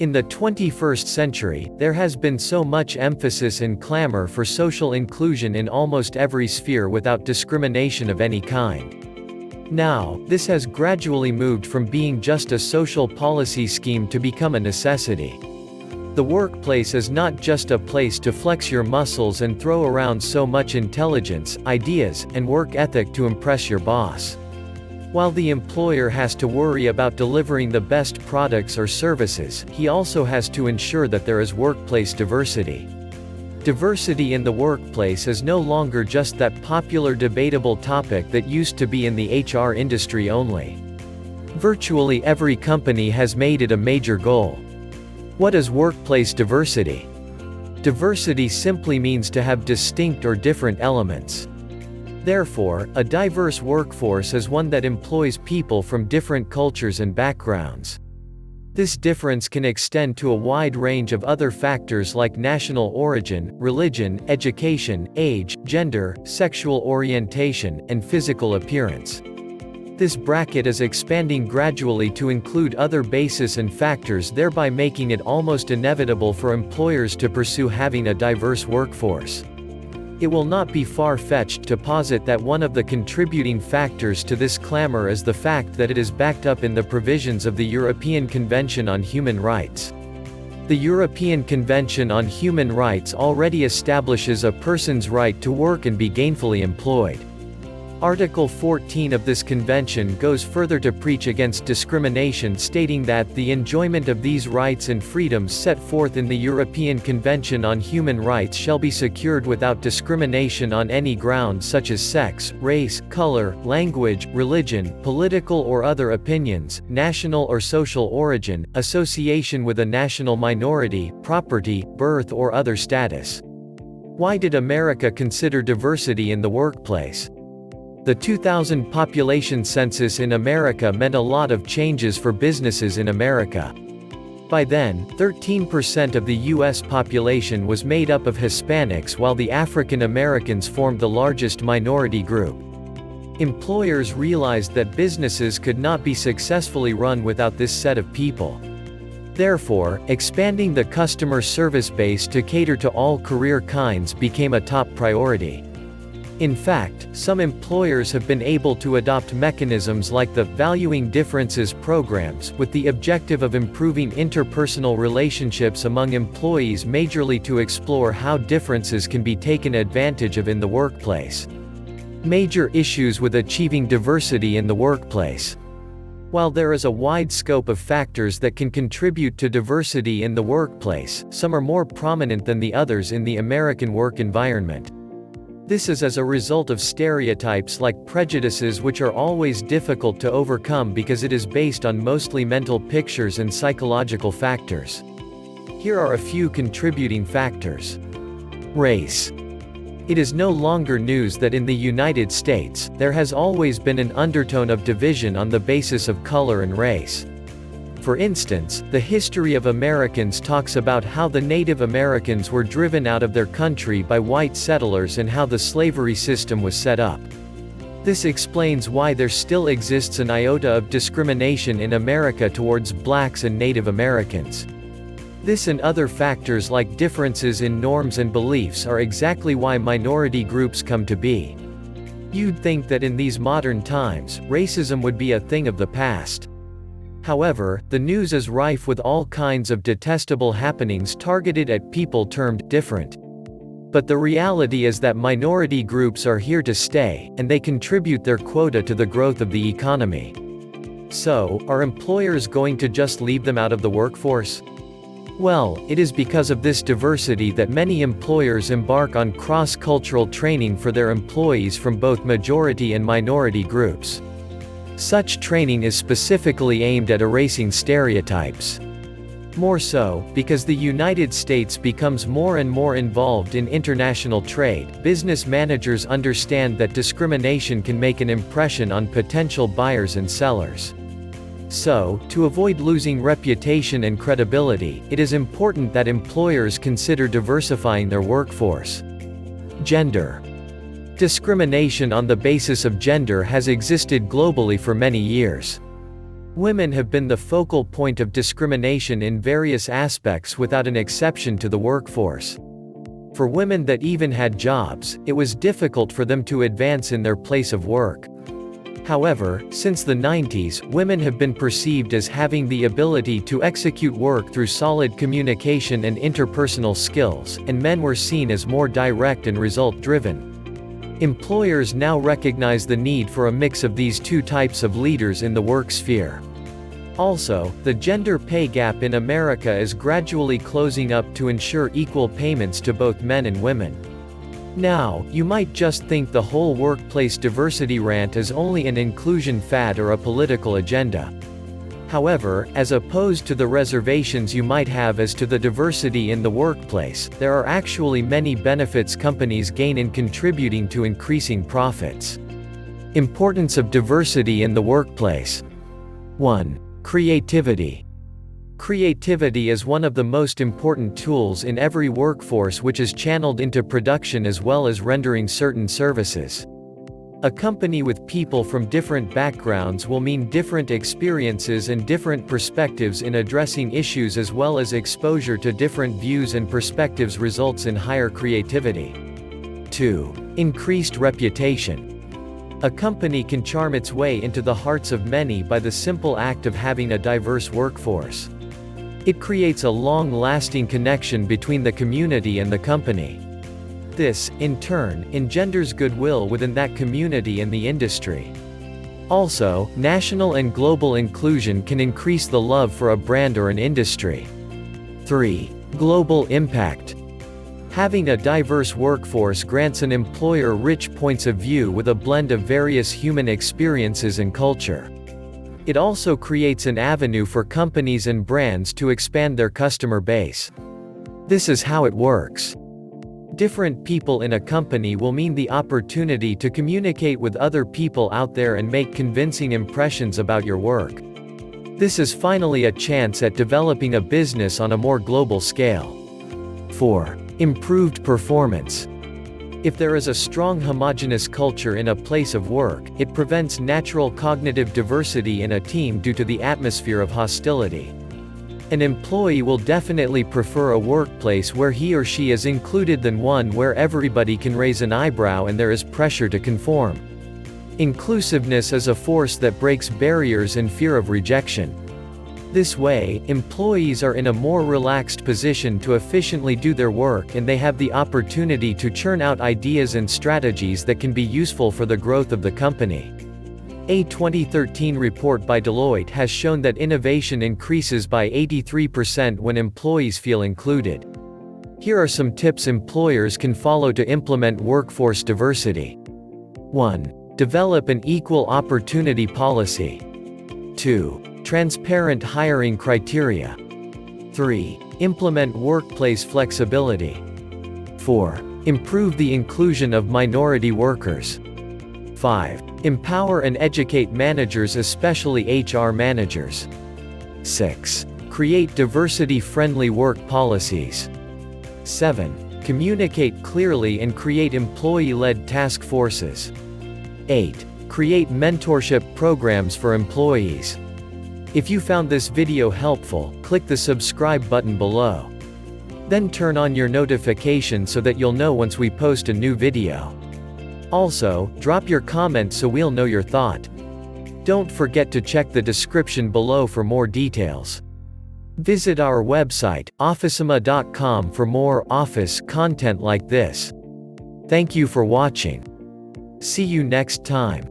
In the 21st century, there has been so much emphasis and clamor for social inclusion in almost every sphere without discrimination of any kind. Now, this has gradually moved from being just a social policy scheme to become a necessity. The workplace is not just a place to flex your muscles and throw around so much intelligence, ideas, and work ethic to impress your boss. While the employer has to worry about delivering the best products or services, he also has to ensure that there is workplace diversity. Diversity in the workplace is no longer just that popular debatable topic that used to be in the HR industry only. Virtually every company has made it a major goal. What is workplace diversity? Diversity simply means to have distinct or different elements. Therefore, a diverse workforce is one that employs people from different cultures and backgrounds. This difference can extend to a wide range of other factors like national origin, religion, education, age, gender, sexual orientation, and physical appearance. This bracket is expanding gradually to include other bases and factors, thereby making it almost inevitable for employers to pursue having a diverse workforce. It will not be far-fetched to posit that one of the contributing factors to this clamor is the fact that it is backed up in the provisions of the European Convention on Human Rights. The European Convention on Human Rights already establishes a person's right to work and be gainfully employed. Article 14 of this convention goes further to preach against discrimination, stating that the enjoyment of these rights and freedoms set forth in the European Convention on Human Rights shall be secured without discrimination on any ground such as sex, race, color, language, religion, political or other opinions, national or social origin, association with a national minority, property, birth or other status. Why did America consider diversity in the workplace? The 2000 population census in America meant a lot of changes for businesses in America. By then, 13% of the U.S. population was made up of Hispanics, while the African Americans formed the largest minority group. Employers realized that businesses could not be successfully run without this set of people. Therefore, expanding the customer service base to cater to all career kinds became a top priority. In fact, some employers have been able to adopt mechanisms like the Valuing Differences programs, with the objective of improving interpersonal relationships among employees, majorly to explore how differences can be taken advantage of in the workplace. Major issues with achieving diversity in the workplace. While there is a wide scope of factors that can contribute to diversity in the workplace, some are more prominent than the others in the American work environment. This is as a result of stereotypes like prejudices, which are always difficult to overcome because it is based on mostly mental pictures and psychological factors. Here are a few contributing factors. Race. It is no longer news that in the United States, there has always been an undertone of division on the basis of color and race. For instance, the history of Americans talks about how the Native Americans were driven out of their country by white settlers and how the slavery system was set up. This explains why there still exists an iota of discrimination in America towards blacks and Native Americans. This and other factors like differences in norms and beliefs are exactly why minority groups come to be. You'd think that in these modern times, racism would be a thing of the past. However, the news is rife with all kinds of detestable happenings targeted at people termed different. But the reality is that minority groups are here to stay, and they contribute their quota to the growth of the economy. So, are employers going to just leave them out of the workforce? Well, it is because of this diversity that many employers embark on cross-cultural training for their employees from both majority and minority groups. Such training is specifically aimed at erasing stereotypes. More so, because the United States becomes more and more involved in international trade, business managers understand that discrimination can make an impression on potential buyers and sellers. So, to avoid losing reputation and credibility, it is important that employers consider diversifying their workforce. Gender. Discrimination on the basis of gender has existed globally for many years. Women have been the focal point of discrimination in various aspects without an exception to the workforce. For women that even had jobs, it was difficult for them to advance in their place of work. However, since the 90s, women have been perceived as having the ability to execute work through solid communication and interpersonal skills, and men were seen as more direct and result-driven. Employers now recognize the need for a mix of these two types of leaders in the work sphere. Also, the gender pay gap in America is gradually closing up to ensure equal payments to both men and women. Now, you might just think the whole workplace diversity rant is only an inclusion fad or a political agenda. However, as opposed to the reservations you might have as to the diversity in the workplace, there are actually many benefits companies gain in contributing to increasing profits. Importance of diversity in the workplace. 1. Creativity. Creativity is one of the most important tools in every workforce, which is channeled into production as well as rendering certain services. A company with people from different backgrounds will mean different experiences and different perspectives in addressing issues, as well as exposure to different views and perspectives results in higher creativity. 2. Increased reputation. A company can charm its way into the hearts of many by the simple act of having a diverse workforce. It creates a long-lasting connection between the community and the company. This, in turn, engenders goodwill within that community and the industry. Also, national and global inclusion can increase the love for a brand or an industry. 3. Global impact. Having a diverse workforce grants an employer rich points of view with a blend of various human experiences and culture. It also creates an avenue for companies and brands to expand their customer base. This is how it works. Different people in a company will mean the opportunity to communicate with other people out there and make convincing impressions about your work. This is finally a chance at developing a business on a more global scale. 4. Improved performance. If there is a strong homogeneous culture in a place of work, it prevents natural cognitive diversity in a team due to the atmosphere of hostility. An employee will definitely prefer a workplace where he or she is included than one where everybody can raise an eyebrow and there is pressure to conform. Inclusiveness is a force that breaks barriers and fear of rejection. This way, employees are in a more relaxed position to efficiently do their work, and they have the opportunity to churn out ideas and strategies that can be useful for the growth of the company. A 2013 report by Deloitte has shown that innovation increases by 83% when employees feel included. Here are some tips employers can follow to implement workforce diversity. 1. Develop an equal opportunity policy. 2. Transparent hiring criteria. 3. Implement workplace flexibility. 4. Improve the inclusion of minority workers. 5. Empower and educate managers, especially HR managers. 6. Create diversity-friendly work policies. 7. Communicate clearly and create employee-led task forces. 8. Create mentorship programs for employees. If you found this video helpful, click the subscribe button below. Then turn on your notification so that you'll know once we post a new video. Also, drop your comment so we'll know your thought. Don't forget to check the description below for more details. Visit our website, officema.com, for more office content like this. Thank you for watching. See you next time.